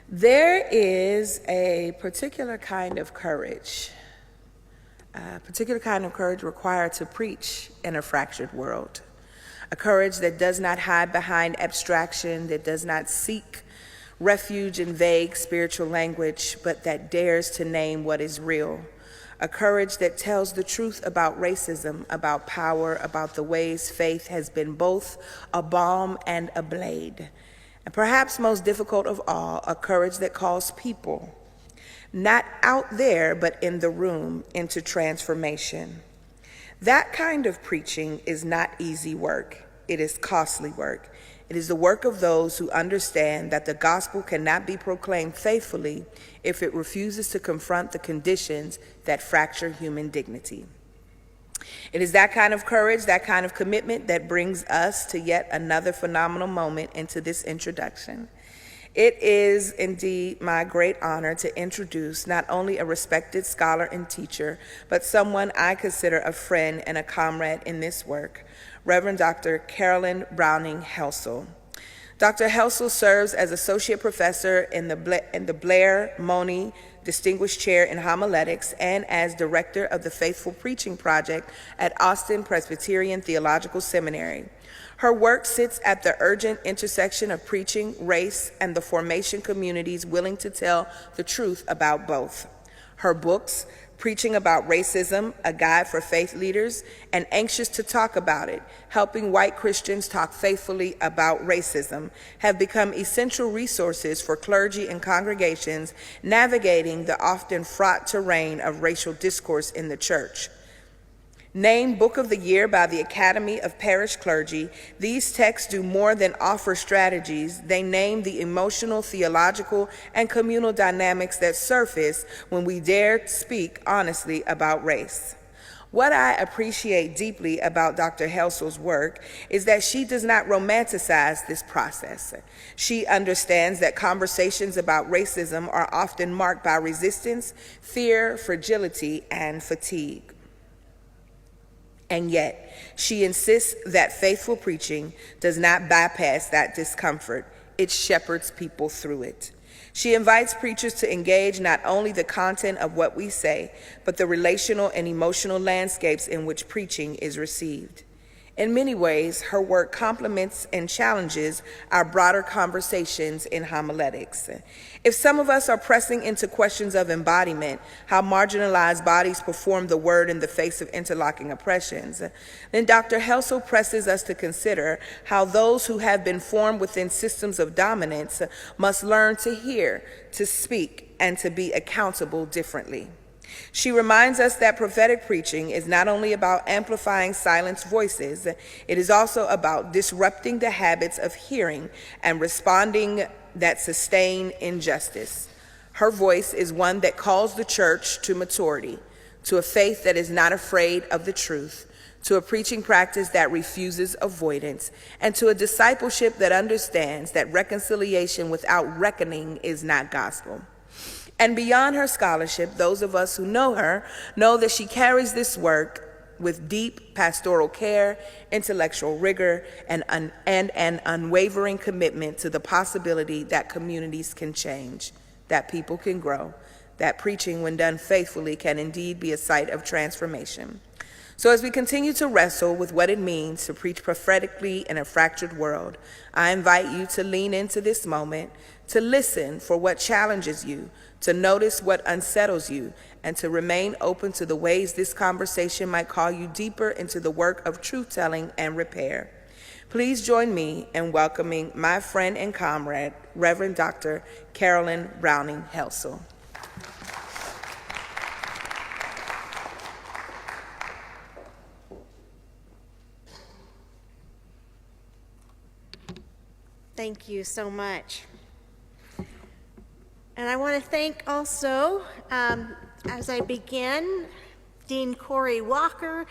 There is a particular kind of courage required to preach in a fractured world. A courage that does not hide behind abstraction, that does not seek refuge in vague spiritual language, but that dares to name what is real. A courage that tells the truth about racism, about power, about the ways faith has been both a balm and a blade. And perhaps most difficult of all, a courage that calls people, not out there, but in the room, into transformation. That kind of preaching is not easy work. It is costly work. It is the work of those who understand that the gospel cannot be proclaimed faithfully if it refuses to confront the conditions that fracture human dignity. It is that kind of courage, that kind of commitment that brings us to yet another phenomenal moment into this introduction. It is indeed my great honor to introduce not only a respected scholar and teacher, but someone I consider a friend and a comrade in this work, Reverend Dr. Carolyn Browning Helsel. Dr. Helsel serves as associate professor in the Blair, Monie Distinguished Chair in Homiletics and as director of the Faithful Preaching Project at Austin Presbyterian Theological Seminary. Her work sits at the urgent intersection of preaching, race, and the formation communities willing to tell the truth about both. Her books, Preaching About Racism, A Guide for Faith Leaders, and Anxious to Talk About It, Helping White Christians Talk Faithfully About Racism, have become essential resources for clergy and congregations navigating the often fraught terrain of racial discourse in the church. Named Book of the Year by the Academy of Parish Clergy, these texts do more than offer strategies. They name the emotional, theological, and communal dynamics that surface when we dare speak honestly about race. What I appreciate deeply about Dr. Helsel's work is that she does not romanticize this process. She understands that conversations about racism are often marked by resistance, fear, fragility, and fatigue. And yet, she insists that faithful preaching does not bypass that discomfort. It shepherds people through it. She invites preachers to engage not only the content of what we say, but the relational and emotional landscapes in which preaching is received. In many ways, her work complements and challenges our broader conversations in homiletics. If some of us are pressing into questions of embodiment, how marginalized bodies perform the word in the face of interlocking oppressions, then Dr. Helsel presses us to consider how those who have been formed within systems of dominance must learn to hear, to speak, and to be accountable differently. She reminds us that prophetic preaching is not only about amplifying silenced voices, it is also about disrupting the habits of hearing and responding that sustain injustice. Her voice is one that calls the church to maturity, to a faith that is not afraid of the truth, to a preaching practice that refuses avoidance, and to a discipleship that understands that reconciliation without reckoning is not gospel. And beyond her scholarship, those of us who know her know that she carries this work with deep pastoral care, intellectual rigor, and an unwavering commitment to the possibility that communities can change, that people can grow, that preaching, when done faithfully, can indeed be a site of transformation. So as we continue to wrestle with what it means to preach prophetically in a fractured world, I invite you to lean into this moment, to listen for what challenges you, to notice what unsettles you, and to remain open to the ways this conversation might call you deeper into the work of truth-telling and repair. Please join me in welcoming my friend and comrade, Reverend Dr. Carolyn Browning Helsel. Thank you so much. And I want to thank also, as I begin, Dean Corey Walker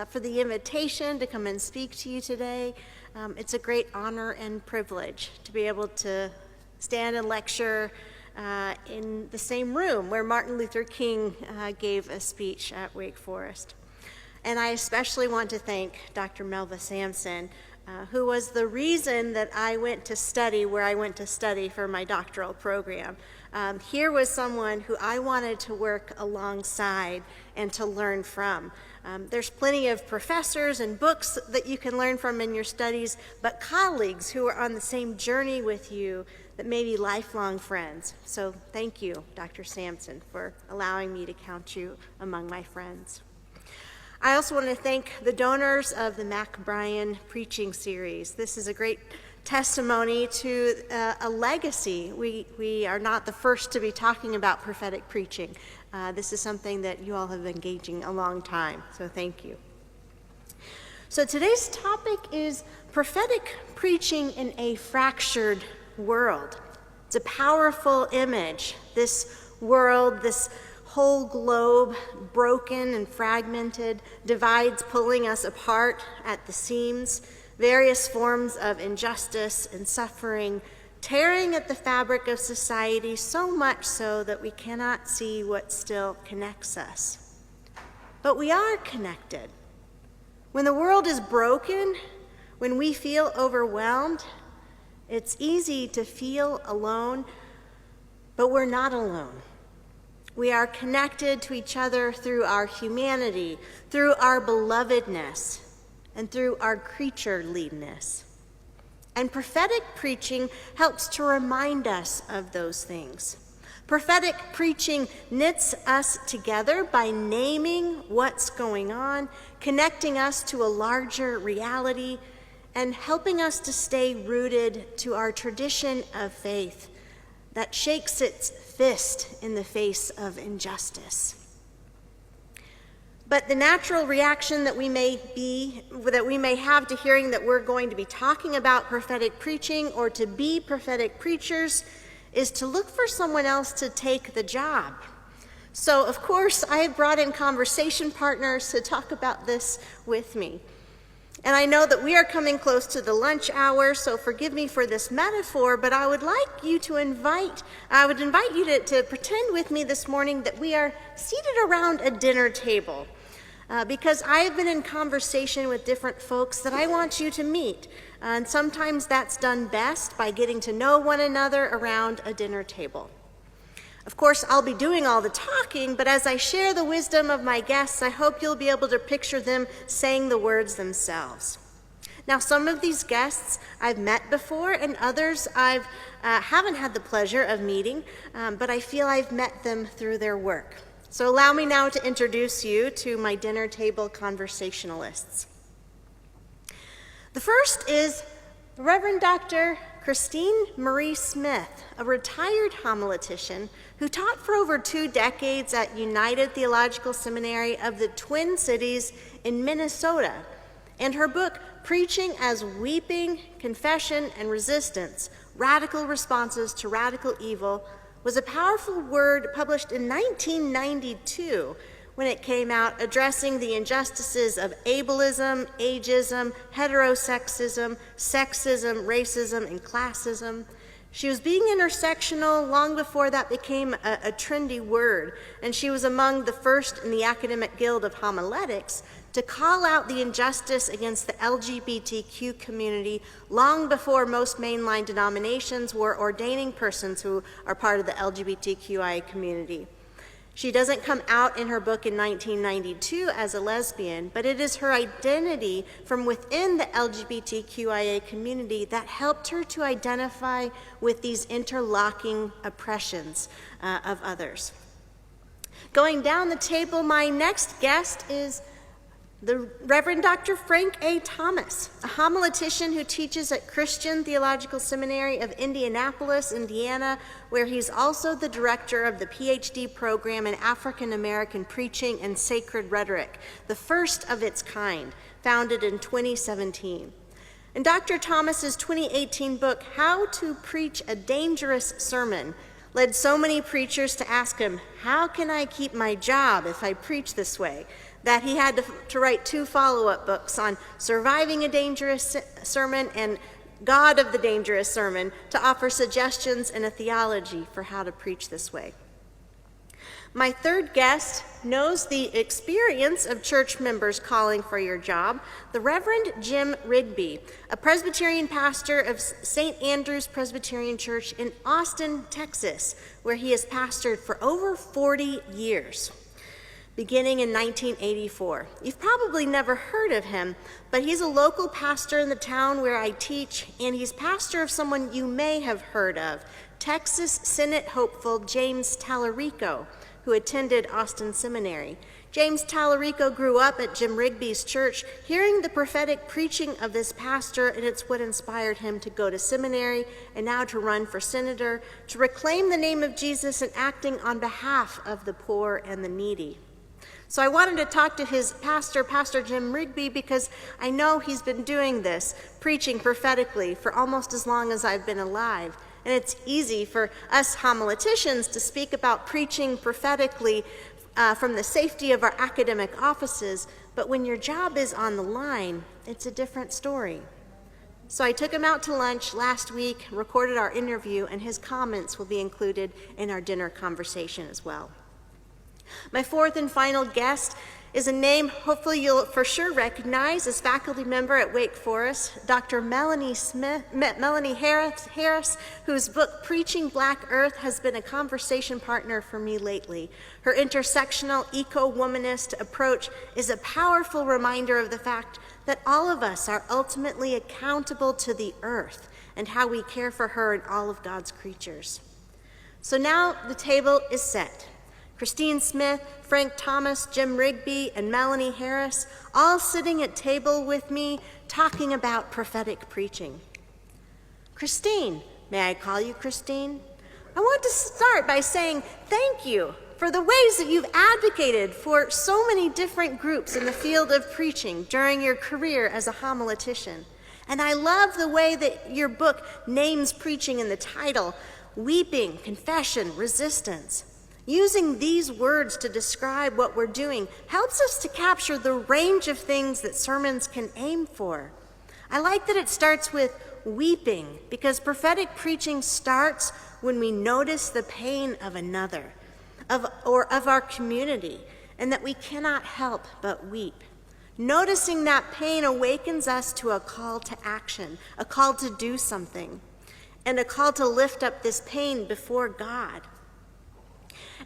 for the invitation to come and speak to you today. It's a great honor and privilege to be able to stand and lecture in the same room where Martin Luther King gave a speech at Wake Forest. And I especially want to thank Dr. Melva Sampson who was the reason that I went to study where I went to study for my doctoral program. Here was someone who I wanted to work alongside and to learn from. There's plenty of professors and books that you can learn from in your studies, but colleagues who are on the same journey with you that may be lifelong friends. So thank you, Dr. Sampson, for allowing me to count you among my friends. I also want to thank the donors of the Mac Bryan preaching series. This is a great testimony to a legacy. We are not the first to be talking about prophetic preaching. This is something that you all have been engaging a long time, so thank you. So today's topic is prophetic preaching in a fractured world. It's a powerful image. This world, this whole globe, broken and fragmented, divides pulling us apart at the seams, various forms of injustice and suffering, tearing at the fabric of society so much so that we cannot see what still connects us. But we are connected. When the world is broken, when we feel overwhelmed, it's easy to feel alone, but we're not alone. We are connected to each other through our humanity, through our belovedness, and through our creatureliness. And prophetic preaching helps to remind us of those things. Prophetic preaching knits us together by naming what's going on, connecting us to a larger reality, and helping us to stay rooted to our tradition of faith that shakes its fist in the face of injustice. But the natural reaction that we may have to hearing that we're going to be talking about prophetic preaching or to be prophetic preachers is to look for someone else to take the job. So, of course, I have brought in conversation partners to talk about this with me. And I know that we are coming close to the lunch hour, so forgive me for this metaphor, but I would invite you to pretend with me this morning that we are seated around a dinner table. Because I have been in conversation with different folks that I want you to meet. And sometimes that's done best by getting to know one another around a dinner table. Of course, I'll be doing all the talking, but as I share the wisdom of my guests, I hope you'll be able to picture them saying the words themselves. Now, some of these guests I've met before, and others I haven't had the pleasure of meeting, but I feel I've met them through their work. So allow me now to introduce you to my dinner table conversationalists. The first is Reverend Dr. Christine Marie Smith, a retired homiletician who taught for over 2 decades at United Theological Seminary of the Twin Cities in Minnesota, and her book, Preaching as Weeping, Confession, and Resistance, Radical Responses to Radical Evil, was a powerful word published in 1992 when it came out, addressing the injustices of ableism, ageism, heterosexism, sexism, racism, and classism. She was being intersectional long before that became a trendy word, and she was among the first in the Academic Guild of Homiletics to call out the injustice against the LGBTQ community long before most mainline denominations were ordaining persons who are part of the LGBTQIA community. She doesn't come out in her book in 1992 as a lesbian, but it is her identity from within the LGBTQIA community that helped her to identify with these interlocking oppressions of others. Going down the table, my next guest is the Reverend Dr. Frank A. Thomas, a homiletician who teaches at Christian Theological Seminary of Indianapolis, Indiana, where he's also the director of the PhD program in African American Preaching and Sacred Rhetoric, the first of its kind, founded in 2017. And Dr. Thomas's 2018 book, How to Preach a Dangerous Sermon, led so many preachers to ask him, how can I keep my job if I preach this way? That he had to write 2 follow-up books on surviving a dangerous sermon and God of the dangerous sermon to offer suggestions and a theology for how to preach this way. My third guest knows the experience of church members calling for your job, the Reverend Jim Rigby, a Presbyterian pastor of St. Andrew's Presbyterian Church in Austin, Texas, where he has pastored for over 40 years, beginning in 1984. You've probably never heard of him, but he's a local pastor in the town where I teach, and he's pastor of someone you may have heard of, Texas Synod hopeful James Tallarico, who attended Austin Seminary. James Tallarico grew up at Jim Rigby's church, hearing the prophetic preaching of this pastor, and it's what inspired him to go to seminary and now to run for senator, to reclaim the name of Jesus and acting on behalf of the poor and the needy. So I wanted to talk to his pastor, Pastor Jim Rigby, because I know he's been doing this, preaching prophetically, for almost as long as I've been alive. And it's easy for us homileticians to speak about preaching prophetically from the safety of our academic offices, but when your job is on the line, it's a different story. So I took him out to lunch last week, recorded our interview, and his comments will be included in our dinner conversation as well. My fourth and final guest is a name hopefully you'll for sure recognize as faculty member at Wake Forest, Dr. Melanie Harris, whose book Preaching Black Earth has been a conversation partner for me lately. Her intersectional eco-womanist approach is a powerful reminder of the fact that all of us are ultimately accountable to the earth and how we care for her and all of God's creatures. So now the table is set. Christine Smith, Frank Thomas, Jim Rigby, and Melanie Harris, all sitting at table with me talking about prophetic preaching. Christine, may I call you Christine? I want to start by saying thank you for the ways that you've advocated for so many different groups in the field of preaching during your career as a homiletician. And I love the way that your book names preaching in the title, weeping, confession, resistance. Using these words to describe what we're doing helps us to capture the range of things that sermons can aim for. I like that it starts with weeping, because prophetic preaching starts when we notice the pain of another, of our community, and that we cannot help but weep. Noticing that pain awakens us to a call to action, a call to do something, and a call to lift up this pain before God.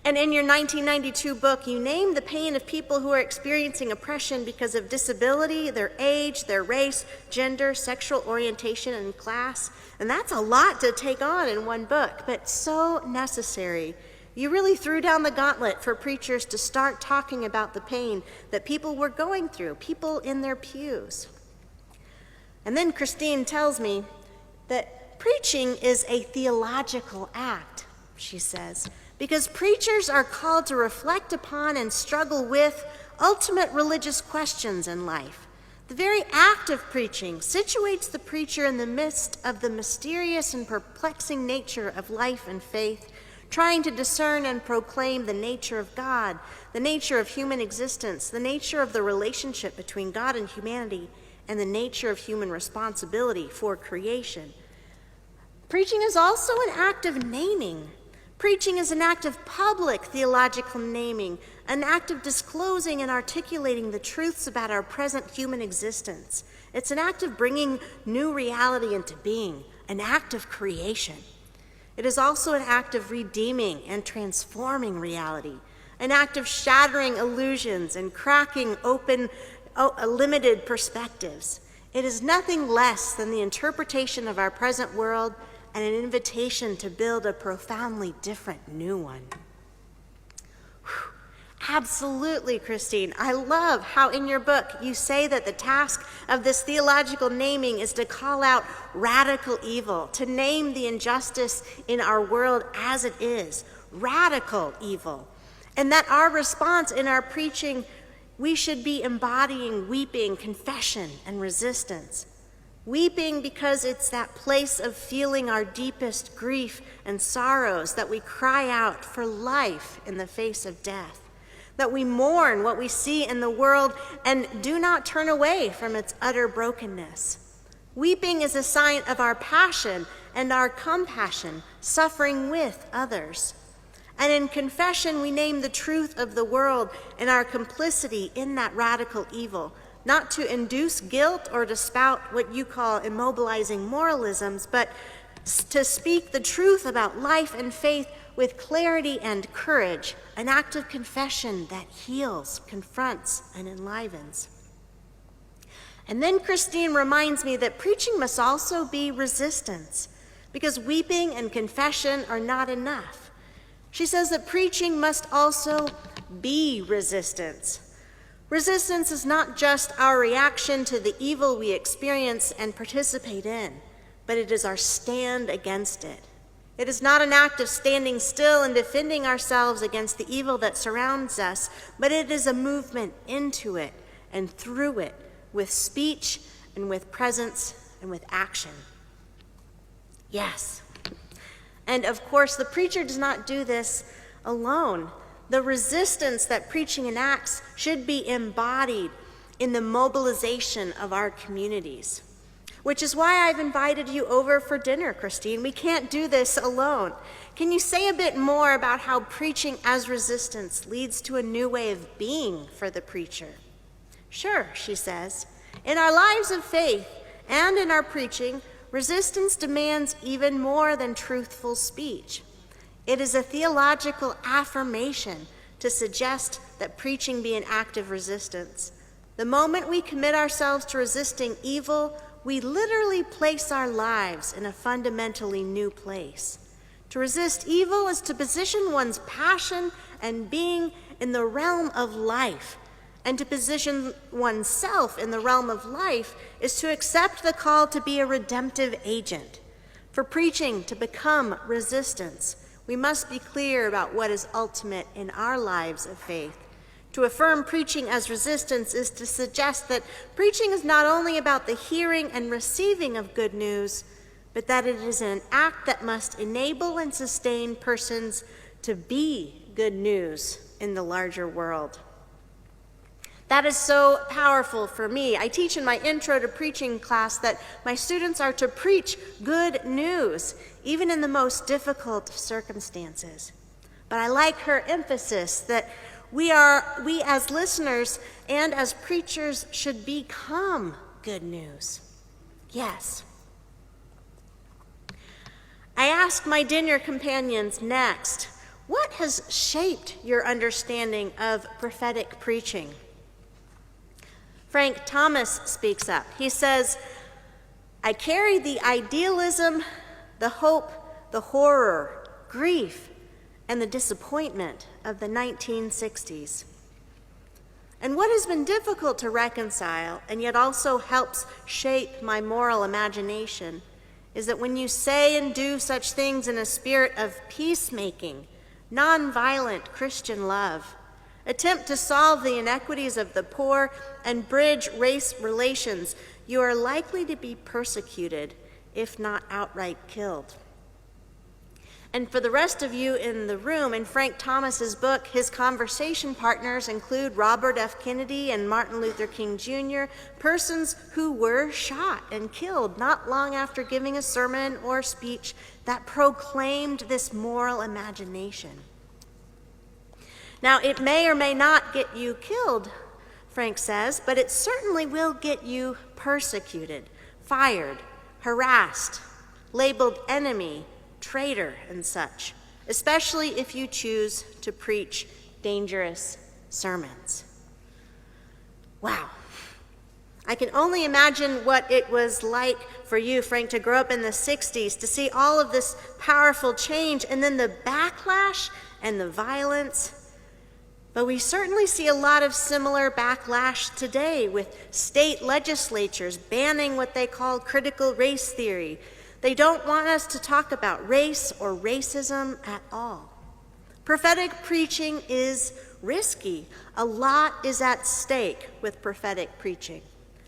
And in your 1992 book, you name the pain of people who are experiencing oppression because of disability, their age, their race, gender, sexual orientation, and class. And that's a lot to take on in one book, but so necessary. You really threw down the gauntlet for preachers to start talking about the pain that people were going through, people in their pews. And then Christine tells me that preaching is a theological act, she says, because preachers are called to reflect upon and struggle with ultimate religious questions in life. The very act of preaching situates the preacher in the midst of the mysterious and perplexing nature of life and faith, trying to discern and proclaim the nature of God, the nature of human existence, the nature of the relationship between God and humanity, and the nature of human responsibility for creation. Preaching is also an act of naming. Preaching is an act of public theological naming, an act of disclosing and articulating the truths about our present human existence. It's an act of bringing new reality into being, an act of creation. It is also an act of redeeming and transforming reality, an act of shattering illusions and cracking open limited perspectives. It is nothing less than the interpretation of our present world and an invitation to build a profoundly different new one. Whew. Absolutely, Christine. I love how in your book you say that the task of this theological naming is to call out radical evil, to name the injustice in our world as it is, radical evil, and that our response in our preaching, we should be embodying weeping, confession, and resistance. Weeping because it's that place of feeling our deepest grief and sorrows that we cry out for life in the face of death, that we mourn what we see in the world and do not turn away from its utter brokenness. Weeping is a sign of our passion and our compassion, suffering with others. And in confession, we name the truth of the world and our complicity in that radical evil, not to induce guilt or to spout what you call immobilizing moralisms, but to speak the truth about life and faith with clarity and courage, an act of confession that heals, confronts, and enlivens. And then Christine reminds me that preaching must also be resistance, because weeping and confession are not enough. She says that preaching must also be resistance. Resistance is not just our reaction to the evil we experience and participate in, but it is our stand against it. It is not an act of standing still and defending ourselves against the evil that surrounds us, but it is a movement into it and through it, with speech and with presence and with action. Yes. And of course, the preacher does not do this alone. The resistance that preaching enacts should be embodied in the mobilization of our communities, which is why I've invited you over for dinner, Christine. We can't do this alone. Can you say a bit more about how preaching as resistance leads to a new way of being for the preacher? Sure, she says. In our lives of faith and in our preaching, resistance demands even more than truthful speech. It is a theological affirmation to suggest that preaching be an act of resistance. The moment we commit ourselves to resisting evil, we literally place our lives in a fundamentally new place. To resist evil is to position one's passion and being in the realm of life. And to position oneself in the realm of life is to accept the call to be a redemptive agent. For preaching to become resistance, we must be clear about what is ultimate in our lives of faith. To affirm preaching as resistance is to suggest that preaching is not only about the hearing and receiving of good news, but that it is an act that must enable and sustain persons to be good news in the larger world. That is so powerful for me. I teach in my intro to preaching class that my students are to preach good news, even in the most difficult of circumstances. But I like her emphasis that we as listeners and as preachers should become good news. Yes. I ask my dinner companions next, what has shaped your understanding of prophetic preaching? Frank Thomas speaks up. He says, I carry the idealism, the hope, the horror, grief, and the disappointment of the 1960s. And what has been difficult to reconcile, and yet also helps shape my moral imagination, is that when you say and do such things in a spirit of peacemaking, nonviolent Christian love, attempt to solve the inequities of the poor, and bridge race relations, you are likely to be persecuted, if not outright killed. And for the rest of you in the room, in Frank Thomas's book, his conversation partners include Robert F. Kennedy and Martin Luther King Jr., persons who were shot and killed not long after giving a sermon or speech that proclaimed this moral imagination. Now, it may or may not get you killed, Frank says, but it certainly will get you persecuted, fired, harassed, labeled enemy, traitor, and such, especially if you choose to preach dangerous sermons. Wow. I can only imagine what it was like for you, Frank, to grow up in the 60s, to see all of this powerful change, and then the backlash and the violence. But we certainly see a lot of similar backlash today with state legislatures banning what they call critical race theory. They don't want us to talk about race or racism at all. Prophetic preaching is risky. A lot is at stake with prophetic preaching,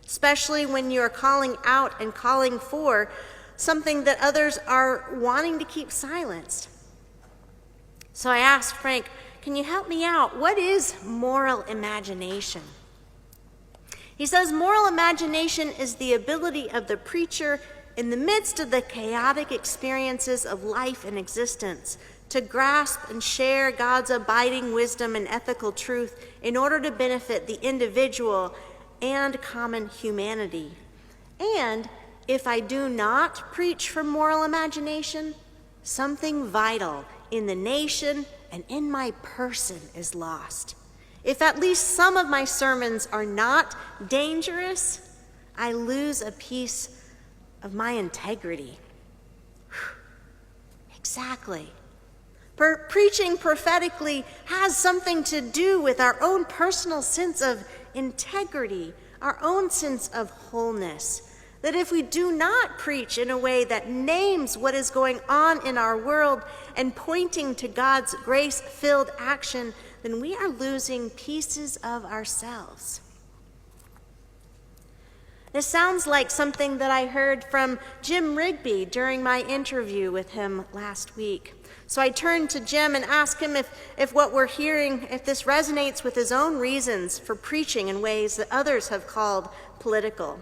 especially when you're calling out and calling for something that others are wanting to keep silenced. So I asked Frank, can you help me out? What is moral imagination? He says moral imagination is the ability of the preacher in the midst of the chaotic experiences of life and existence to grasp and share God's abiding wisdom and ethical truth in order to benefit the individual and common humanity. And if I do not preach from moral imagination, something vital in the nation and in my person is lost. If at least some of my sermons are not dangerous, I lose a piece of my integrity. Exactly. Preaching prophetically has something to do with our own personal sense of integrity, our own sense of wholeness. That if we do not preach in a way that names what is going on in our world and pointing to God's grace-filled action, then we are losing pieces of ourselves. This sounds like something that I heard from Jim Rigby during my interview with him last week. So I turned to Jim and asked him if what we're hearing, if this resonates with his own reasons for preaching in ways that others have called political.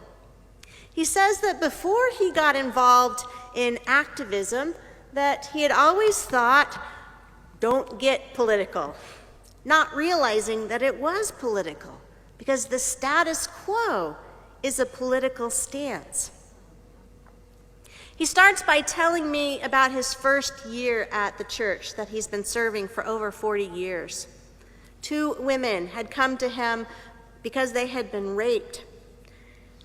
He says that before he got involved in activism, that he had always thought, don't get political, not realizing that it was political, because the status quo is a political stance. He starts by telling me about his first year at the church that he's been serving for over 40 years. 2 women had come to him because they had been raped.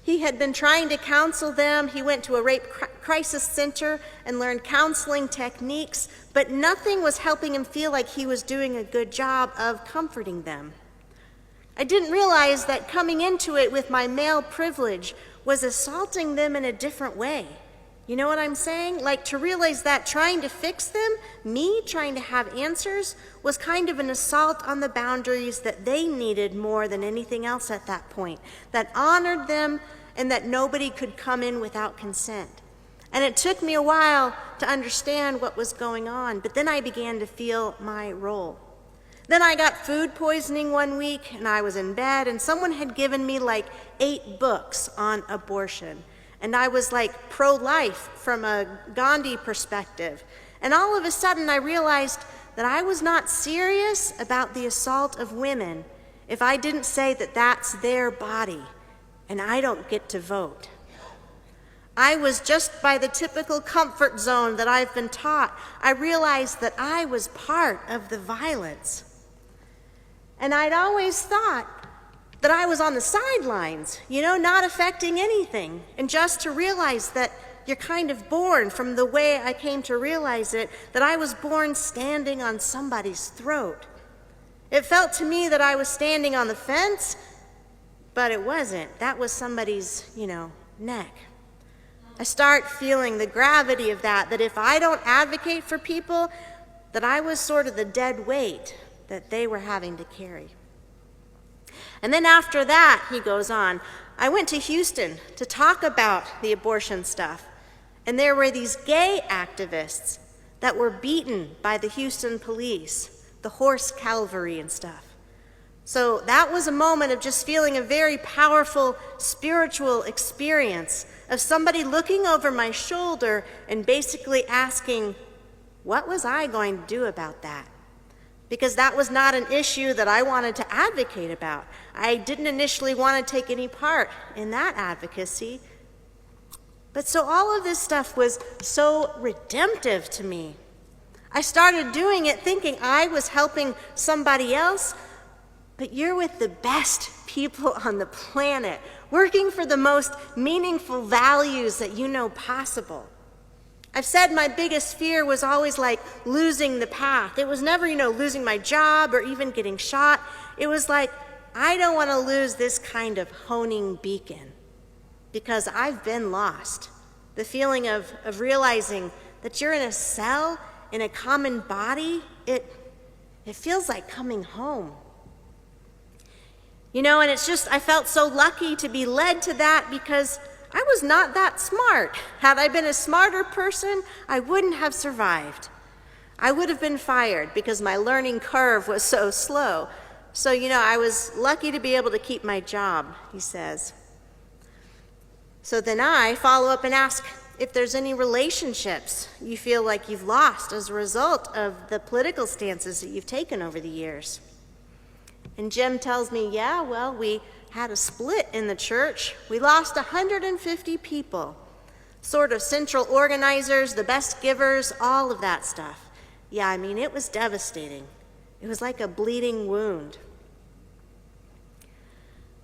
He had been trying to counsel them. He went to a rape crisis center and learned counseling techniques, but nothing was helping him feel like he was doing a good job of comforting them. I didn't realize that coming into it with my male privilege was assaulting them in a different way. You know what I'm saying? Like, to realize that trying to fix them, me trying to have answers, was kind of an assault on the boundaries that they needed more than anything else at that point, that honored them and that nobody could come in without consent. And it took me a while to understand what was going on, but then I began to feel my role. Then I got food poisoning one week, and I was in bed, and someone had given me like 8 books on abortion. And I was like pro-life from a Gandhi perspective. And all of a sudden I realized that I was not serious about the assault of women if I didn't say that that's their body and I don't get to vote. I was just by the typical comfort zone that I've been taught. I realized that I was part of the violence. And I'd always thought that I was on the sidelines, not affecting anything. And just to realize that you're kind of born, from the way I came to realize it, that I was born standing on somebody's throat. It felt to me that I was standing on the fence, but it wasn't. That was somebody's, neck. I start feeling the gravity of that if I don't advocate for people, that I was sort of the dead weight that they were having to carry. And then after that, he goes on, I went to Houston to talk about the abortion stuff. And there were these gay activists that were beaten by the Houston police, the horse cavalry and stuff. So that was a moment of just feeling a very powerful spiritual experience of somebody looking over my shoulder and basically asking, what was I going to do about that? Because that was not an issue that I wanted to advocate about. I didn't initially want to take any part in that advocacy. But so all of this stuff was so redemptive to me. I started doing it thinking I was helping somebody else, but you're with the best people on the planet, working for the most meaningful values that you know possible. I've said my biggest fear was always like losing the path. It was never, losing my job or even getting shot. It was like, I don't want to lose this kind of honing beacon because I've been lost. The feeling of realizing that you're in a cell, in a common body, it feels like coming home. And it's just, I felt so lucky to be led to that because I was not that smart. Had I been a smarter person, I wouldn't have survived. I would have been fired because my learning curve was so slow. So, I was lucky to be able to keep my job, he says. So then I follow up and ask, if there's any relationships you feel like you've lost as a result of the political stances that you've taken over the years. And Jim tells me, yeah, well, we had a split in the church. We lost 150 people, sort of central organizers, the best givers, all of that stuff. Yeah, I mean, it was devastating. It was like a bleeding wound.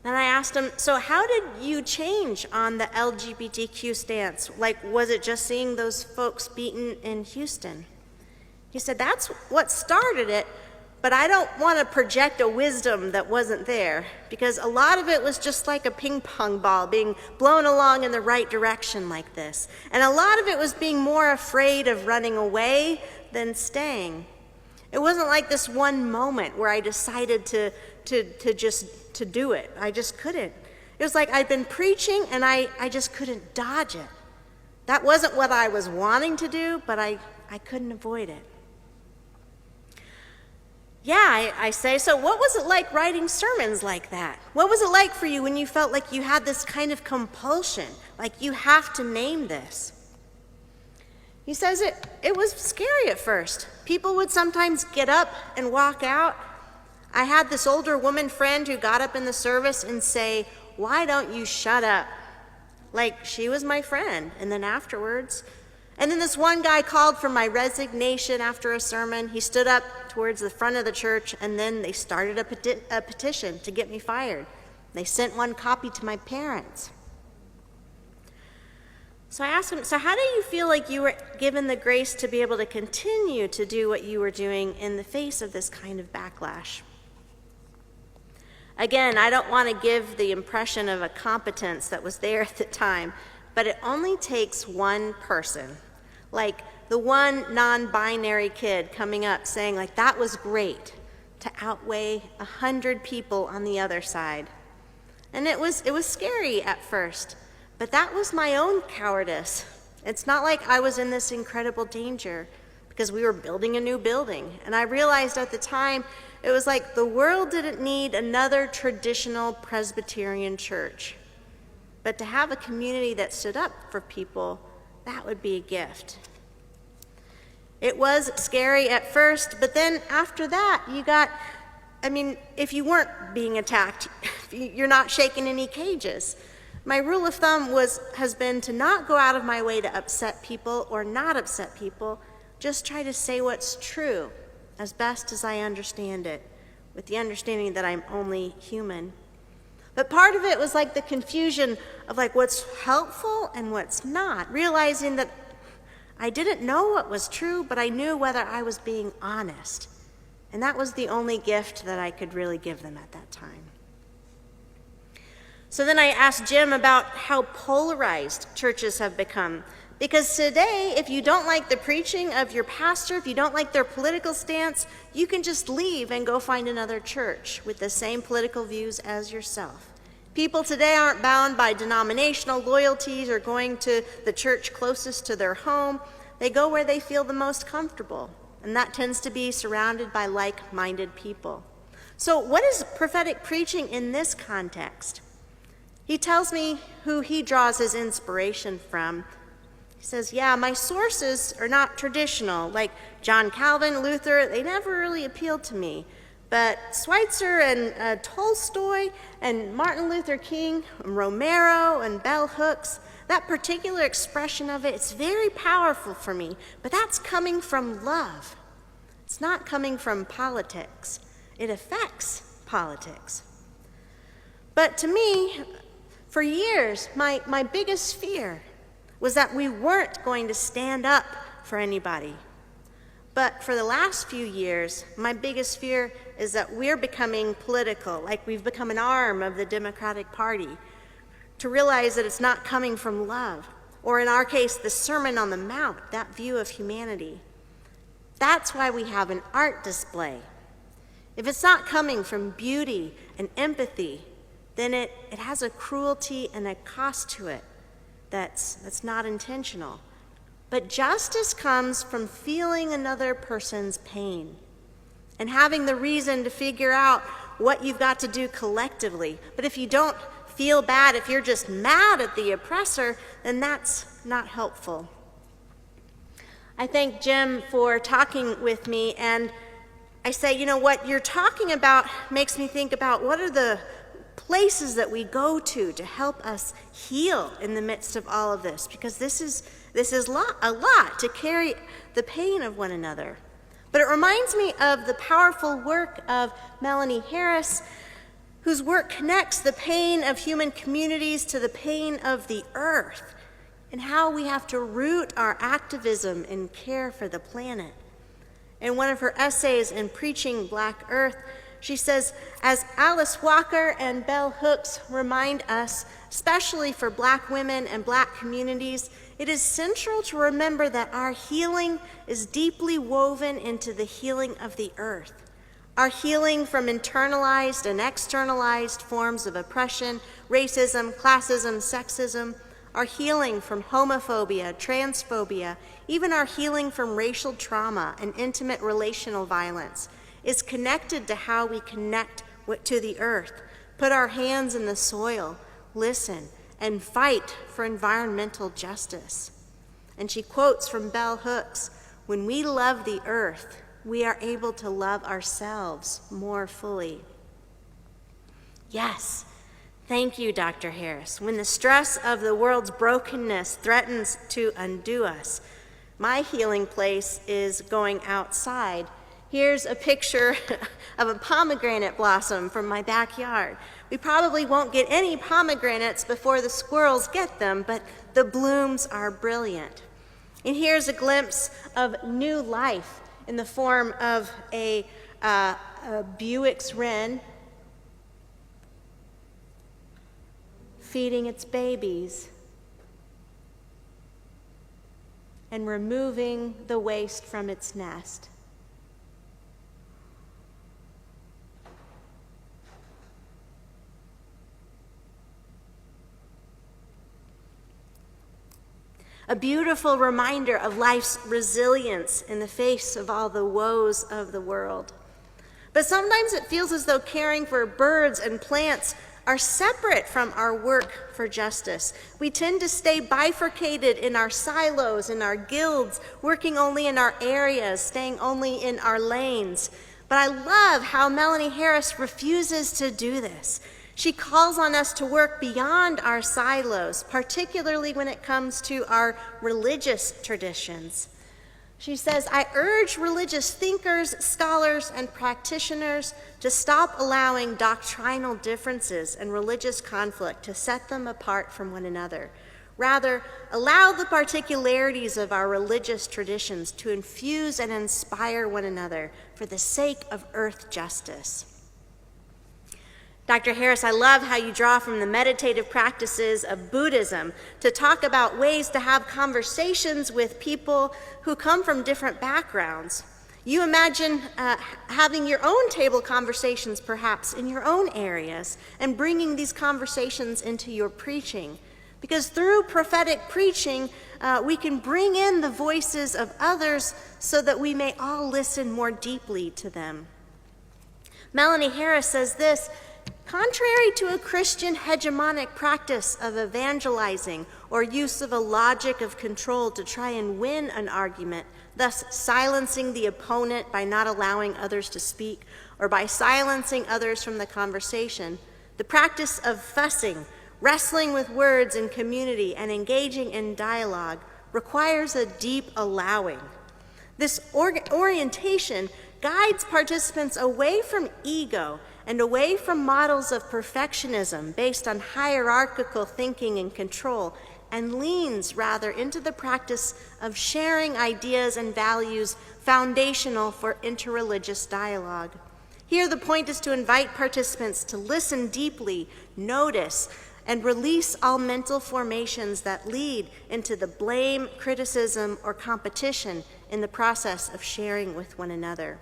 And I asked him, so how did you change on the LGBTQ stance? Like, was it just seeing those folks beaten in Houston? He said, that's what started it, but I don't want to project a wisdom that wasn't there, because a lot of it was just like a ping pong ball being blown along in the right direction like this. And a lot of it was being more afraid of running away than staying. It wasn't like this one moment where I decided to do it. I just couldn't. It was like I'd been preaching and I just couldn't dodge it. That wasn't what I was wanting to do, but I couldn't avoid it. Yeah, I say, so what was it like writing sermons like that? What was it like for you when you felt like you had this kind of compulsion, like you have to name this? He says it was scary at first. People would sometimes get up and walk out. I had this older woman friend who got up in the service and say, "Why don't you shut up?" Like she was my friend. And then afterwards, and then this one guy called for my resignation after a sermon. He stood up towards the front of the church, and then they started a petition to get me fired. They sent one copy to my parents. So I asked him, so how do you feel like you were given the grace to be able to continue to do what you were doing in the face of this kind of backlash? Again, I don't want to give the impression of a competence that was there at the time, but it only takes one person, like the one non-binary kid coming up saying, like, that was great, to outweigh 100 people on the other side. And it was scary at first, but that was my own cowardice. It's not like I was in this incredible danger because we were building a new building. And I realized at the time, it was like the world didn't need another traditional Presbyterian church. But to have a community that stood up for people, that would be a gift. It was scary at first, but then after that, if you weren't being attacked, you're not shaking any cages. My rule of thumb has been to not go out of my way to upset people or not upset people, just try to say what's true as best as I understand it, with the understanding that I'm only human. But part of it was like the confusion of like what's helpful and what's not, realizing that I didn't know what was true, but I knew whether I was being honest. And that was the only gift that I could really give them at that time. So then I asked Jim about how polarized churches have become. Because today, if you don't like the preaching of your pastor, if you don't like their political stance, you can just leave and go find another church with the same political views as yourself. People today aren't bound by denominational loyalties or going to the church closest to their home. They go where they feel the most comfortable, and that tends to be surrounded by like-minded people. So what is prophetic preaching in this context? He tells me who he draws his inspiration from. He says, yeah, my sources are not traditional, like John Calvin, Luther, they never really appealed to me. But Schweitzer and Tolstoy and Martin Luther King, and Romero and bell hooks, that particular expression of it, it's very powerful for me, but that's coming from love. It's not coming from politics. It affects politics. But to me, for years, my biggest fear was that we weren't going to stand up for anybody. But for the last few years, my biggest fear is that we're becoming political, like we've become an arm of the Democratic Party, to realize that it's not coming from love, or in our case, the Sermon on the Mount, that view of humanity. That's why we have an art display. If it's not coming from beauty and empathy, then it has a cruelty and a cost to it that's not intentional. But justice comes from feeling another person's pain and having the reason to figure out what you've got to do collectively. But if you don't feel bad, if you're just mad at the oppressor, then that's not helpful. I thank Jim for talking with me, and I say, you know, what you're talking about makes me think about what are the places that we go to help us heal in the midst of all of this, because this is a lot to carry the pain of one another. But it reminds me of the powerful work of Melanie Harris, whose work connects the pain of human communities to the pain of the earth, and how we have to root our activism in care for the planet. In one of her essays in Preaching Black Earth, she says, as Alice Walker and Bell Hooks remind us, especially for Black women and Black communities, it is central to remember that our healing is deeply woven into the healing of the earth. Our healing from internalized and externalized forms of oppression, racism, classism, sexism, our healing from homophobia, transphobia, even our healing from racial trauma and intimate relational violence is connected to how we connect to the earth, put our hands in the soil, listen, and fight for environmental justice. And she quotes from Bell Hooks, "When we love the earth, we are able to love ourselves more fully." Yes, thank you, Dr. Harris. When the stress of the world's brokenness threatens to undo us, my healing place is going outside. Here's a picture of a pomegranate blossom from my backyard. We probably won't get any pomegranates before the squirrels get them, but the blooms are brilliant. And here's a glimpse of new life in the form of a Buick's wren feeding its babies and removing the waste from its nest. A beautiful reminder of life's resilience in the face of all the woes of the world. But sometimes it feels as though caring for birds and plants are separate from our work for justice. We tend to stay bifurcated in our silos, in our guilds, working only in our areas, staying only in our lanes. But I love how Melanie Harris refuses to do this. She calls on us to work beyond our silos, particularly when it comes to our religious traditions. She says, I urge religious thinkers, scholars, and practitioners to stop allowing doctrinal differences and religious conflict to set them apart from one another. Rather, allow the particularities of our religious traditions to infuse and inspire one another for the sake of earth justice. Dr. Harris, I love how you draw from the meditative practices of Buddhism to talk about ways to have conversations with people who come from different backgrounds. You imagine having your own table conversations, perhaps, in your own areas, and bringing these conversations into your preaching. Because through prophetic preaching, we can bring in the voices of others so that we may all listen more deeply to them. Melanie Harris says this, contrary to a Christian hegemonic practice of evangelizing or use of a logic of control to try and win an argument, thus silencing the opponent by not allowing others to speak or by silencing others from the conversation, the practice of fussing, wrestling with words in community, and engaging in dialogue requires a deep allowing. This orientation guides participants away from ego and away from models of perfectionism based on hierarchical thinking and control, and leans rather into the practice of sharing ideas and values foundational for interreligious dialogue. Here the point is to invite participants to listen deeply, notice, and release all mental formations that lead into the blame, criticism, or competition in the process of sharing with one another.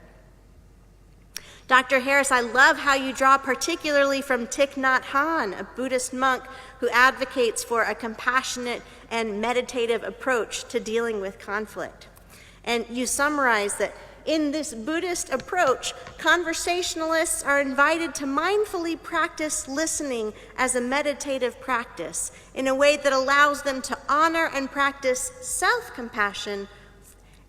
Dr. Harris, I love how you draw particularly from Thich Nhat Hanh, a Buddhist monk who advocates for a compassionate and meditative approach to dealing with conflict. And you summarize that In this Buddhist approach, conversationalists are invited to mindfully practice listening as a meditative practice in a way that allows them to honor and practice self-compassion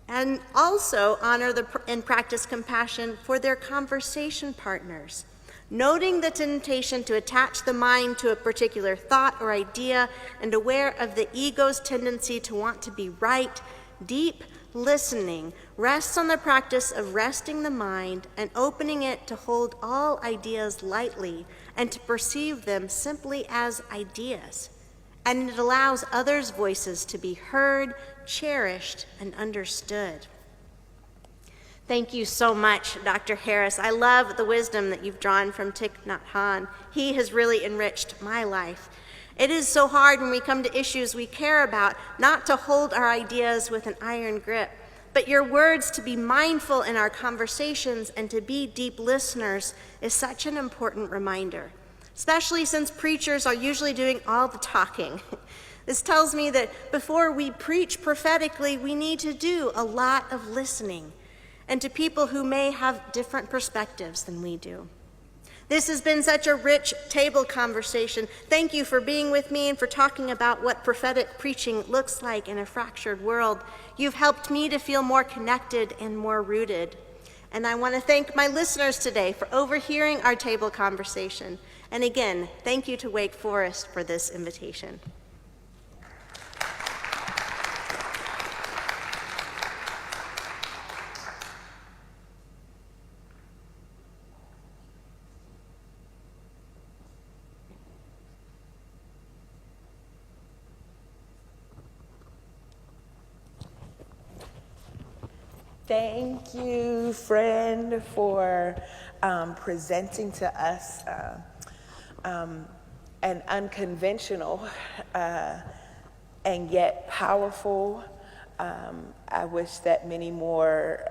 and also honor and practice compassion for their conversation partners. Noting the temptation to attach the mind to a particular thought or idea and aware of the ego's tendency to want to be right, deep listening rests on the practice of resting the mind and opening it to hold all ideas lightly and to perceive them simply as ideas. And it allows others' voices to be heard, cherished, and understood. Thank you so much, Dr. Harris. I love the wisdom that you've drawn from Thich Nhat Hanh. He has really enriched my life. It is so hard when we come to issues we care about not to hold our ideas with an iron grip, but your words to be mindful in our conversations and to be deep listeners is such an important reminder, especially since preachers are usually doing all the talking. This tells me that before we preach prophetically, we need to do a lot of listening, and to people who may have different perspectives than we do. This has been such a rich table conversation. Thank you for being with me and for talking about what prophetic preaching looks like in a fractured world. You've helped me to feel more connected and more rooted. And I want to thank my listeners today for overhearing our table conversation. And again, thank you to Wake Forest for this invitation. Thank you, friend, for presenting to us an unconventional and yet powerful. I wish that many more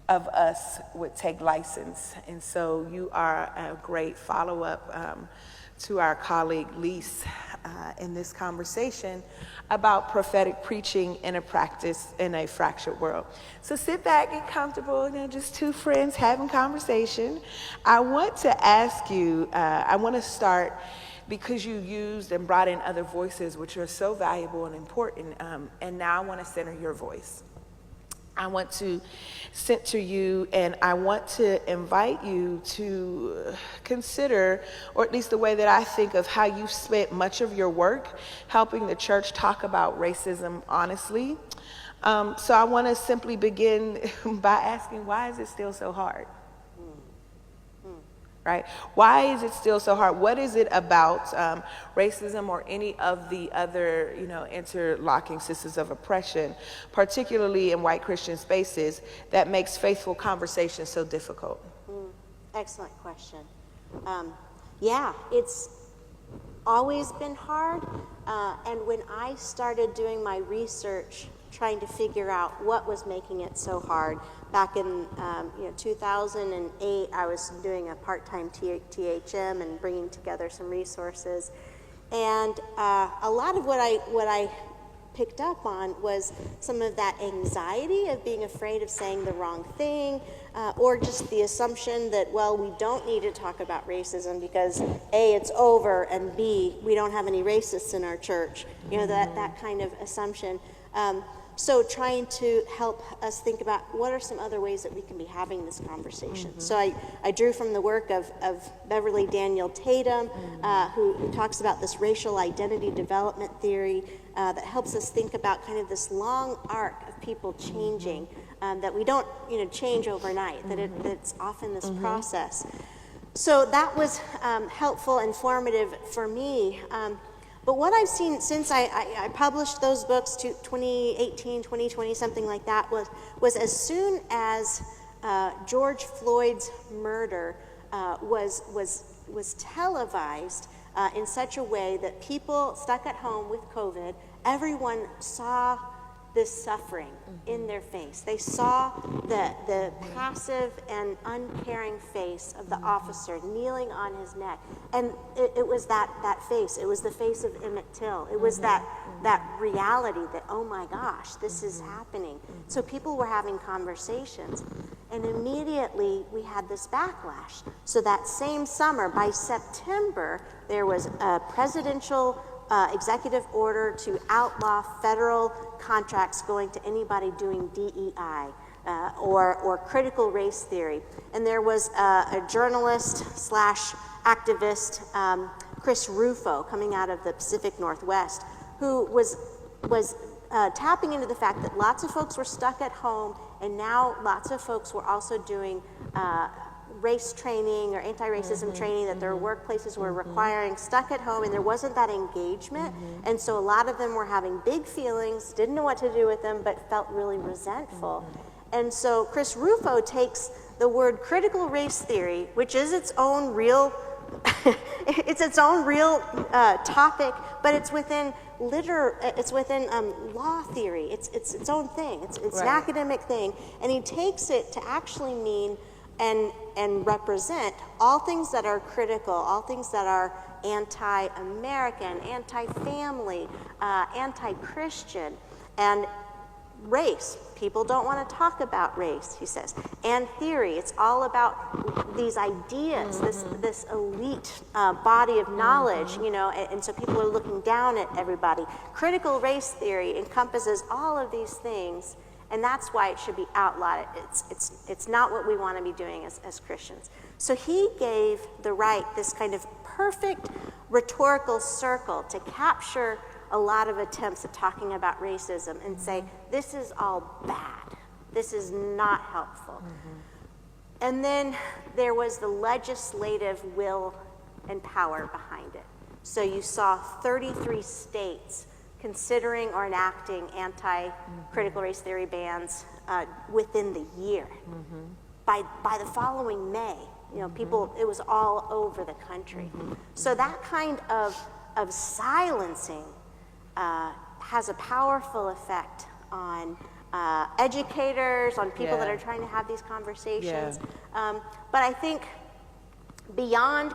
of us would take license. And so you are a great follow-up to our colleague Lise in this conversation about prophetic preaching in a practice in a fractured world. So sit back, get comfortable, just two friends having conversation. I want to ask you, I want to start because you used and brought in other voices which are so valuable and important, and now I want to center your voice. I want to center you, and I want to invite you to consider, or at least the way that I think of how you've spent much of your work helping the church talk about racism honestly. So I want to simply begin by asking, why is it still so hard? Right? Why is it still so hard? What is it about racism or any of the other, interlocking systems of oppression, particularly in white Christian spaces, that makes faithful conversation so difficult? Excellent question. It's always been hard. And when I started doing my research, trying to figure out what was making it so hard, back in 2008, I was doing a part-time THM and bringing together some resources, and a lot of what I picked up on was some of that anxiety of being afraid of saying the wrong thing, or just the assumption that, well, we don't need to talk about racism because A, it's over, and B, we don't have any racists in our church. That kind of assumption. So trying to help us think about what are some other ways that we can be having this conversation. So I drew from the work of Beverly Daniel Tatum, who talks about this racial identity development theory that helps us think about kind of this long arc of people changing, that we don't change overnight, that it's often this process. So that was helpful, informative for me. But what I've seen since I published those books, 2018, 2020, something like that, was as soon as George Floyd's murder was televised in such a way that people stuck at home with COVID, everyone saw this suffering in their face. They saw the passive and uncaring face of the officer kneeling on his neck. And it was that face. It was the face of Emmett Till. It was that reality that, oh my gosh, this is happening. So people were having conversations. And immediately we had this backlash. So that same summer, by September, there was a presidential executive order to outlaw federal contracts going to anybody doing DEI or critical race theory. And there was a journalist / activist, Chris Rufo, coming out of the Pacific Northwest, who was tapping into the fact that lots of folks were stuck at home, and now lots of folks were also doing race training or anti-racism training that their workplaces were requiring, stuck at home, and there wasn't that engagement. And so a lot of them were having big feelings, didn't know what to do with them, but felt really resentful. And so Chris Rufo takes the word critical race theory, which is its own real topic, but it's within law theory. It's its own thing. It's an academic thing, and he takes it to actually mean and represent all things that are critical, all things that are anti-American, anti-family, anti-Christian, and race. People don't want to talk about race, he says, and theory. It's all about these ideas, this elite body of knowledge, and so people are looking down at everybody. Critical race theory encompasses all of these things, and that's why it should be outlawed. It's not what we want to be doing as Christians. So he gave the right this kind of perfect rhetorical circle to capture a lot of attempts at talking about racism and say, this is all bad. This is not helpful. And then there was the legislative will and power behind it. So you saw 33 states considering or enacting anti-critical race theory bans within the year. By the following May, people, it was all over the country. So that kind of silencing has a powerful effect on educators, on people that are trying to have these conversations. But I think beyond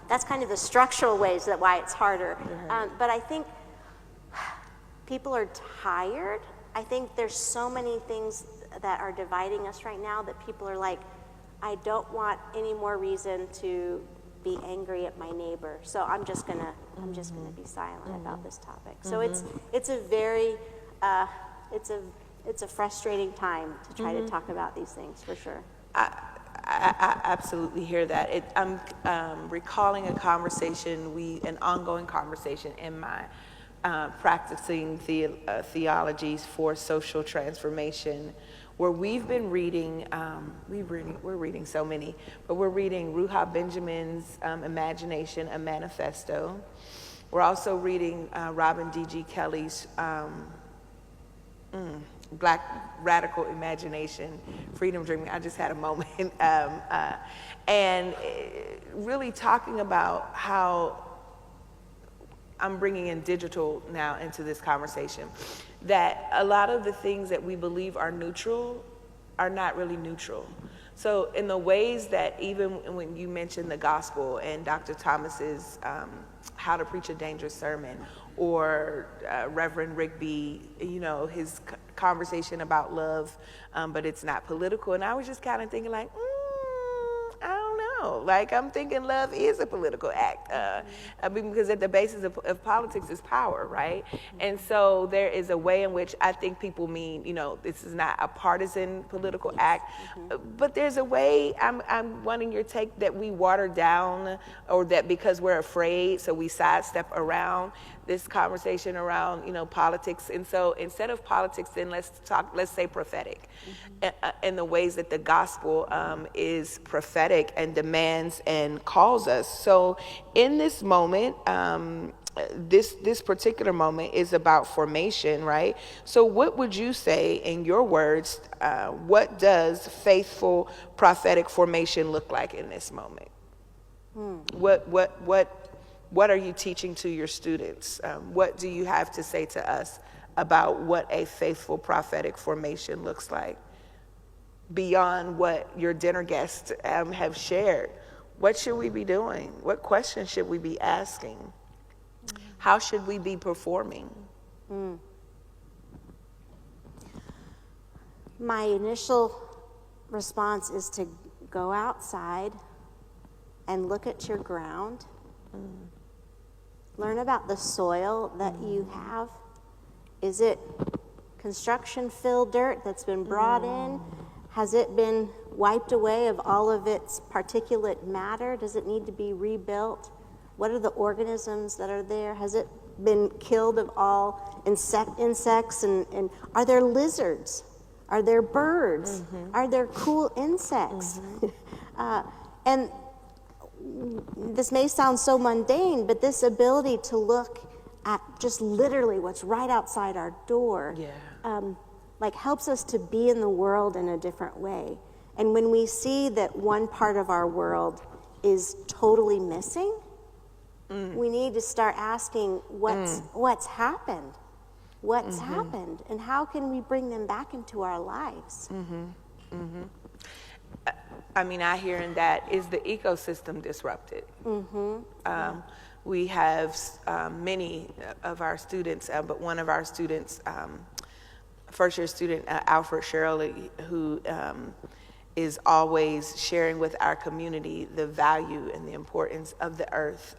that's kind of the structural ways that why it's harder. But I think people are tired. I think there's so many things that are dividing us right now that people are like, I don't want any more reason to be angry at my neighbor, so I'm just gonna be silent about this topic. So it's a very it's a frustrating time to try to talk about these things, for sure. I absolutely hear that. I'm recalling an ongoing conversation in my practicing theologies for social transformation, where we've been reading, we're reading so many, but we're reading Ruha Benjamin's Imagination, a Manifesto. We're also reading Robin D.G. Kelly's Black Radical Imagination, Freedom Dreaming. I just had a moment. And really talking about how I'm bringing in digital now into this conversation, that a lot of the things that we believe are neutral are not really neutral. So in the ways that, even when you mentioned the gospel and Dr. Thomas's How to Preach a Dangerous Sermon, or Reverend Rigby, his conversation about love, but it's not political. And I was just kind of thinking like, I don't know. Like, I'm thinking love is a political act, because at the basis of politics is power, right? And so there is a way in which I think people mean, this is not a partisan political act, but there's a way, I'm wanting your take, that we water down, or that because we're afraid, so we sidestep around this conversation around, politics. And so instead of politics, then let's say prophetic, in the ways that the gospel is prophetic and demands and calls us. So in this moment, this particular moment is about formation, right? So what would you say, in your words, what does faithful prophetic formation look like in this moment? What are you teaching to your students? What do you have to say to us about what a faithful prophetic formation looks like, beyond what your dinner guests have shared. What should we be doing? What questions should we be asking? How should we be performing? My initial response is to go outside and look at your ground. Learn about the soil that you have. Is it construction-filled dirt that's been brought in? Has it been wiped away of all of its particulate matter? Does it need to be rebuilt? What are the organisms that are there? Has it been killed of all insects? And are there lizards? Are there birds? Are there cool insects? And this may sound so mundane, but this ability to look at just literally what's right outside our door, like helps us to be in the world in a different way. And when we see that one part of our world is totally missing, we need to start asking what's happened? What's happened? And how can we bring them back into our lives? I mean, I hear in that, is the ecosystem disrupted? We have many of our students, but one of our students, first-year student, Alfred Shirley, who is always sharing with our community the value and the importance of the earth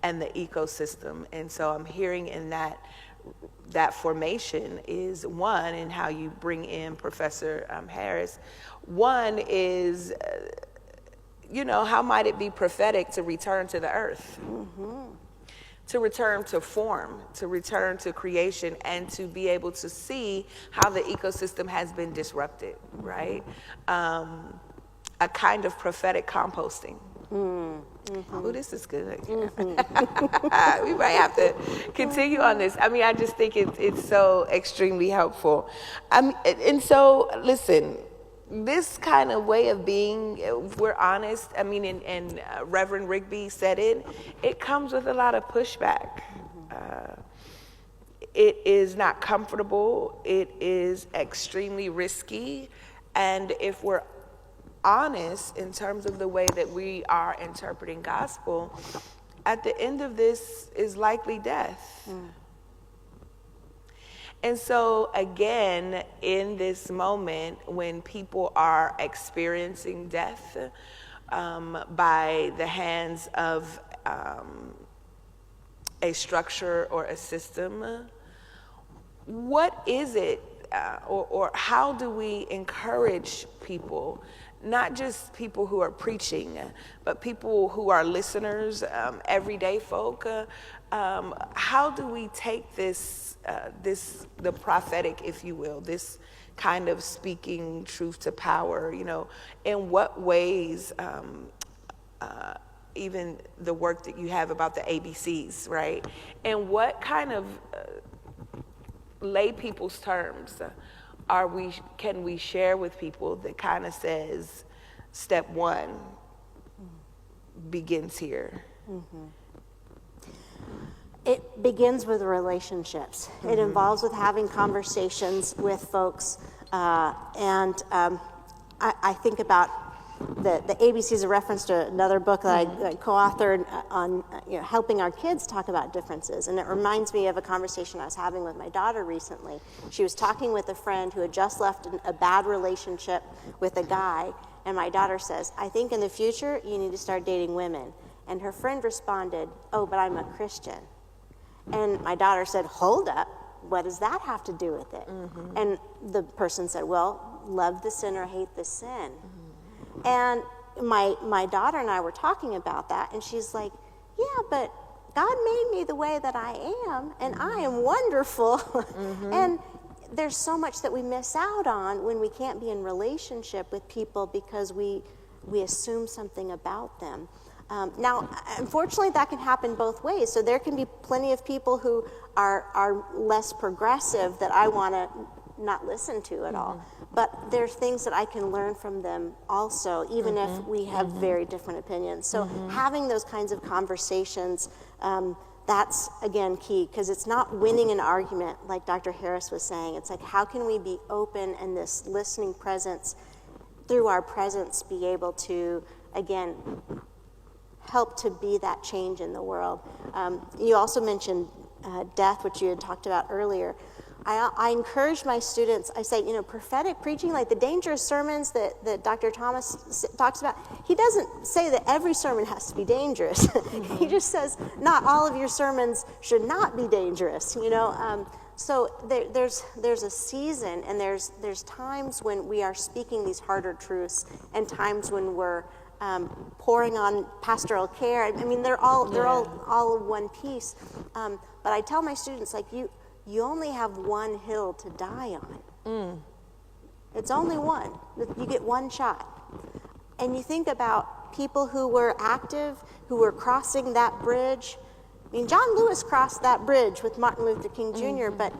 and the ecosystem. And so I'm hearing in that formation is one, in how you bring in Professor Harris. One is, how might it be prophetic to return to the earth? To return to form, to return to creation, and to be able to see how the ecosystem has been disrupted, right? A kind of prophetic composting. Oh, this is good. We might have to continue on this. I mean, I just think it's so extremely helpful. And so, listen, this kind of way of being, if we're honest, I mean, and Reverend Rigby said it comes with a lot of pushback. It is not comfortable. It is extremely risky. And if we're honest in terms of the way that we are interpreting gospel, at the end of this is likely death. And so again, in this moment when people are experiencing death by the hands of a structure or a system, what is it, or how do we encourage people, not just people who are preaching, but people who are listeners, everyday folk? How do we take the prophetic, if you will, this kind of speaking truth to power, in what ways, even the work that you have about the ABCs, right? And what kind of lay people's terms can we share with people that kind of says, step one begins here? It begins with relationships. It involves with having conversations with folks. I think about the ABC is a reference to another book that I co-authored on helping our kids talk about differences. And it reminds me of a conversation I was having with my daughter recently. She was talking with a friend who had just left a bad relationship with a guy. And my daughter says, I think in the future you need to start dating women. And her friend responded, oh, but I'm a Christian. And my daughter said, hold up, what does that have to do with it? And the person said, well, love the sin or hate the sin. And my daughter and I were talking about that, and she's like, yeah, but God made me the way that I am, and I am wonderful. And there's so much that we miss out on when we can't be in relationship with people because we assume something about them. Now, unfortunately, that can happen both ways. So there can be plenty of people who are less progressive that I want to not listen to at all. But there's things that I can learn from them also, even if we have very different opinions. So having those kinds of conversations that's, again, key, because it's not winning an argument, like Dr. Harris was saying. It's like, how can we be open and this listening presence, through our presence, be able to, again, help to be that change in the world. You also mentioned death, which you had talked about earlier. I encourage my students, I say, prophetic preaching, like the dangerous sermons that Dr. Thomas talks about, he doesn't say that every sermon has to be dangerous. Mm-hmm. He just says not all of your sermons should not be dangerous, So there's a season, and there's times when we are speaking these harder truths, and times when we're pouring on pastoral care. I mean, they're all one piece. But I tell my students, like, you only have one hill to die on. It's only one. You get one shot. And you think about people who were active, who were crossing that bridge. I mean, John Lewis crossed that bridge with Martin Luther King Jr., but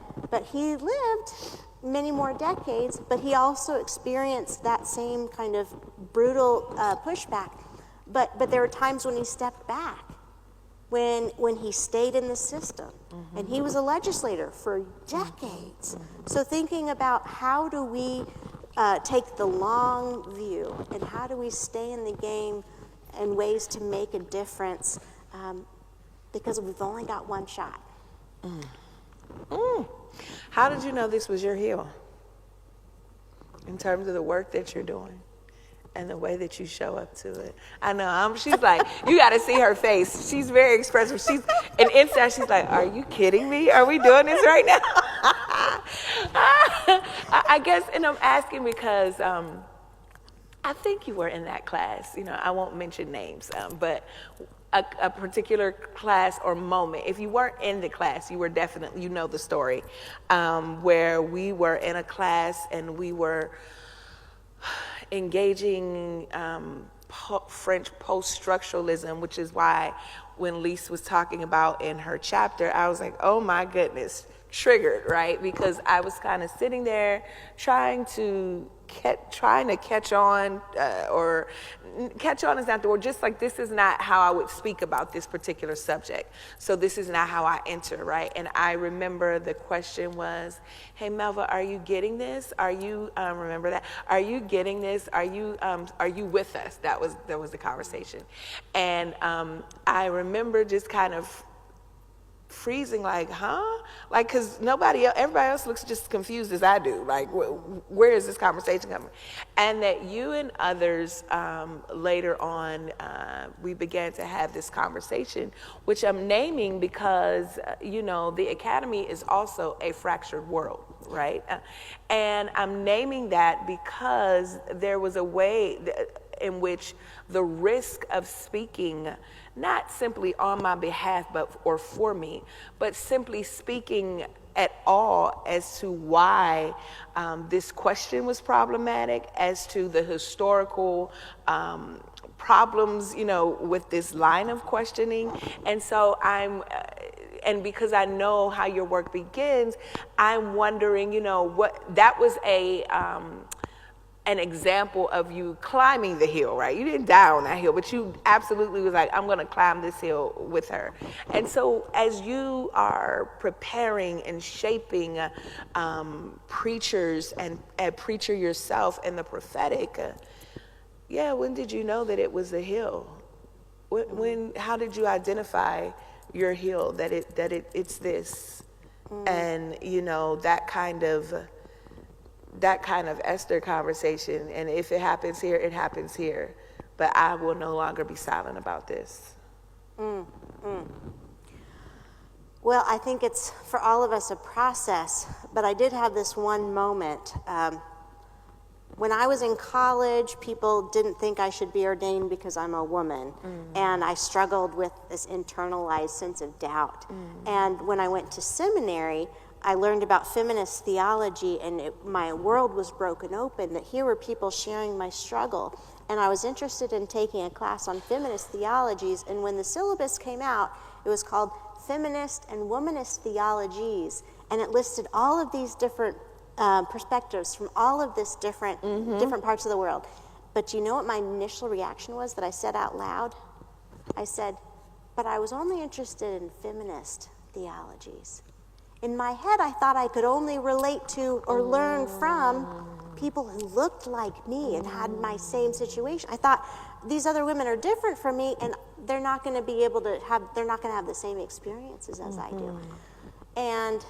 he lived many more decades, but he also experienced that same kind of brutal pushback. But there were times when he stepped back, when he stayed in the system. Mm-hmm. And he was a legislator for decades. Mm-hmm. So thinking about how do we take the long view, and how do we stay in the game, and ways to make a difference, because we've only got one shot. How did you know this was your hill in terms of the work that you're doing and the way that you show up to it? I know, she's like, you got to see her face. She's very expressive. And inside she's like, are you kidding me? Are we doing this right now? I guess, and I'm asking because I think you were in that class. I won't mention names, but a particular class or moment. If you weren't in the class, you were definitely, the story, where we were in a class and we were engaging French post-structuralism, which is why when Lise was talking about in her chapter, I was like, oh my goodness, triggered, right? Because I was kind of sitting there trying to catch on, or catch on is not the word, just like this is not how I would speak about this particular subject. So this is not how I enter, right? And I remember the question was, hey, Melva, are you getting this? Are you, remember that? Are you getting this? Are you with us? That was the conversation. And I remember just kind of freezing, like, huh? Like, because everybody else looks just as confused as I do. Like, where is this conversation coming? And that you and others later on, we began to have this conversation, which I'm naming because, the academy is also a fractured world, right? And I'm naming that because there was a way in which the risk of speaking not simply on my behalf or for me, but simply speaking at all as to why this question was problematic, as to the historical problems, with this line of questioning. And so and because I know how your work begins, I'm wondering, what that was an example of you climbing the hill, right? You didn't die on that hill, but you absolutely was like, I'm going to climb this hill with her. And so as you are preparing and shaping preachers and a preacher yourself in the prophetic, when did you know that it was a hill? How did you identify your hill, that it's this? And, that kind of Esther conversation, and if it happens here, it happens here, but I will no longer be silent about this. Well, I think it's for all of us a process, but I did have this one moment. When I was in college, people didn't think I should be ordained because I'm a woman, and I struggled with this internalized sense of doubt. And when I went to seminary, I learned about feminist theology, and my world was broken open, that here were people sharing my struggle. And I was interested in taking a class on feminist theologies, and when the syllabus came out, it was called Feminist and Womanist Theologies, and it listed all of these different perspectives from all of this different parts of the world. But you know what my initial reaction was that I said out loud? I said, but I was only interested in feminist theologies. In my head, I thought I could only relate to or learn from people who looked like me and had my same situation. I thought these other women are different from me, and they're not going to be able to have, they're not going to have the same experiences as I do. And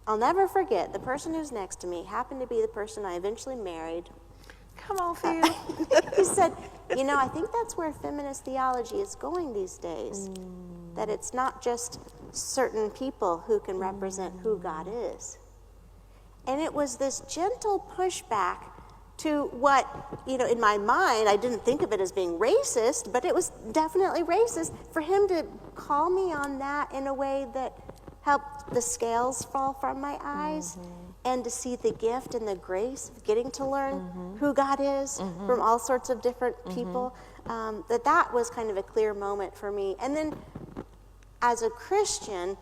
I'll never forget, the person who's next to me happened to be the person I eventually married. Come on, Phil. He said, I think that's where feminist theology is going these days. That it's not just certain people who can represent who God is. And it was this gentle pushback to what, in my mind, I didn't think of it as being racist, but it was definitely racist for him to call me on that in a way that helped the scales fall from my eyes, and to see the gift and the grace of getting to learn who God is from all sorts of different people, that was kind of a clear moment for me. And then as a Christian,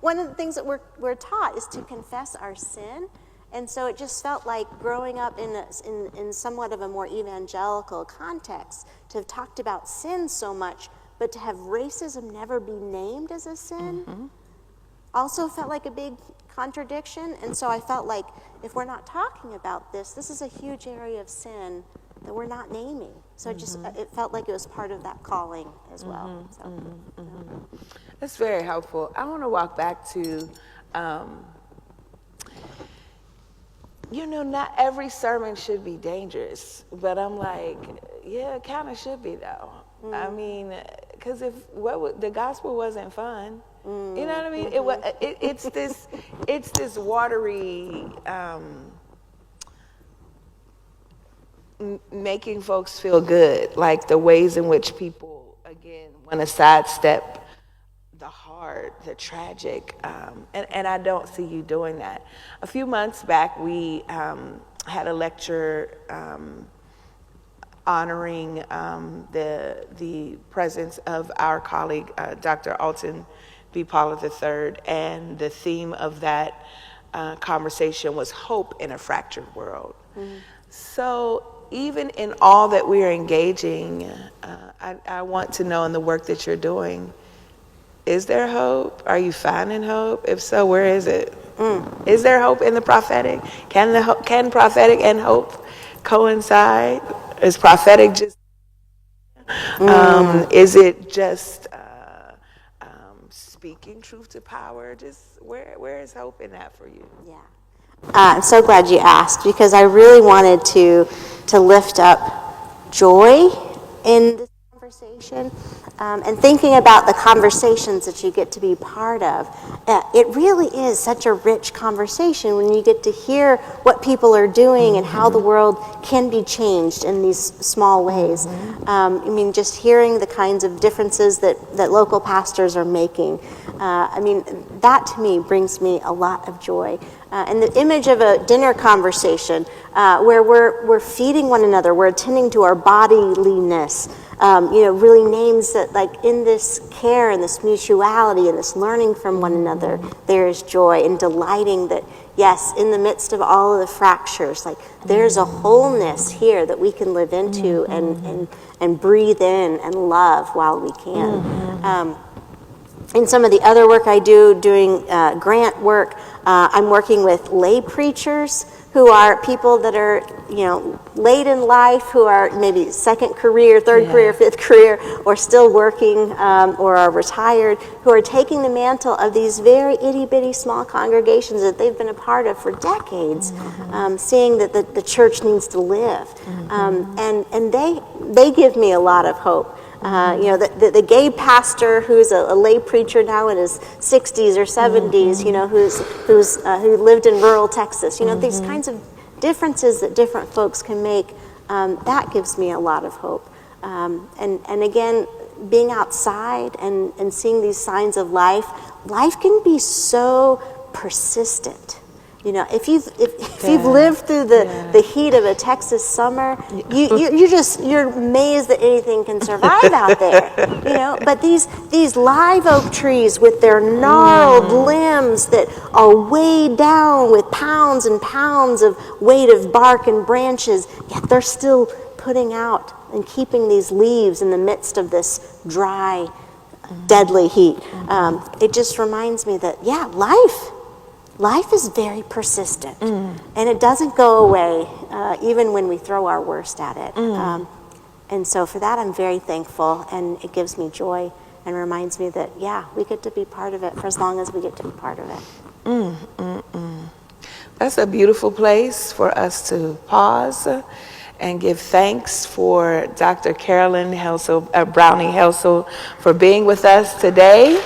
one of the things that we're taught is to confess our sin. And so it just felt like growing up in somewhat of a more evangelical context, to have talked about sin so much, but to have racism never be named as a sin also felt like a big contradiction. And so I felt like if we're not talking about this is a huge area of sin that we're not naming. So it felt like it was part of that calling as well. That's very helpful. I want to walk back to, not every sermon should be dangerous, but I'm like, yeah, it kind of should be though. I mean, because if the gospel wasn't fun, you know what I mean? It's this watery, making folks feel good, like the ways in which people, again, want to sidestep the hard, the tragic, and I don't see you doing that. A few months back, we had a lecture honoring the presence of our colleague, Dr. Alton B. Pollard III, and the theme of that conversation was hope in a fractured world. So even in all that we are engaging, I want to know in the work that you're doing, is there hope? Are you finding hope? If so, where is it? Is there hope in the prophetic? Can prophetic and hope coincide? Is prophetic just, is it just speaking truth to power? Just where is hope in that for you? Yeah. I'm so glad you asked, because I really wanted to lift up joy in this conversation, and thinking about the conversations that you get to be part of. It really is such a rich conversation when you get to hear what people are doing and how the world can be changed in these small ways. Just hearing the kinds of differences that local pastors are making. That to me brings me a lot of joy. And the image of a dinner conversation where we're feeding one another, we're attending to our bodiliness, really names that, like, in this care and this mutuality and this learning from one another, there is joy, and delighting that, yes, in the midst of all of the fractures, like, there's a wholeness here that we can live into and breathe in and love while we can. In some of the other work I do, doing grant work, I'm working with lay preachers who are people that are, late in life, who are maybe second career, third career, fifth career, or still working, or are retired, who are taking the mantle of these very itty-bitty small congregations that they've been a part of for decades, seeing that the church needs to live. And they give me a lot of hope. The gay pastor who's a lay preacher now in his 60s or 70s, who lived in rural Texas, these kinds of differences that different folks can make, that gives me a lot of hope. And again, being outside and seeing these signs of life can be so persistent. If you've lived through the heat of a Texas summer, you're amazed that anything can survive out there. But these live oak trees with their gnarled limbs that are weighed down with pounds and pounds of weight of bark and branches, yet they're still putting out and keeping these leaves in the midst of this dry, deadly heat. It just reminds me that, yeah, life is very persistent, and it doesn't go away even when we throw our worst at it. And so for that, I'm very thankful, and it gives me joy and reminds me that, yeah, we get to be part of it for as long as we get to be part of it. That's a beautiful place for us to pause and give thanks for Dr. Carolyn Helsel, Browning Helsel, for being with us today.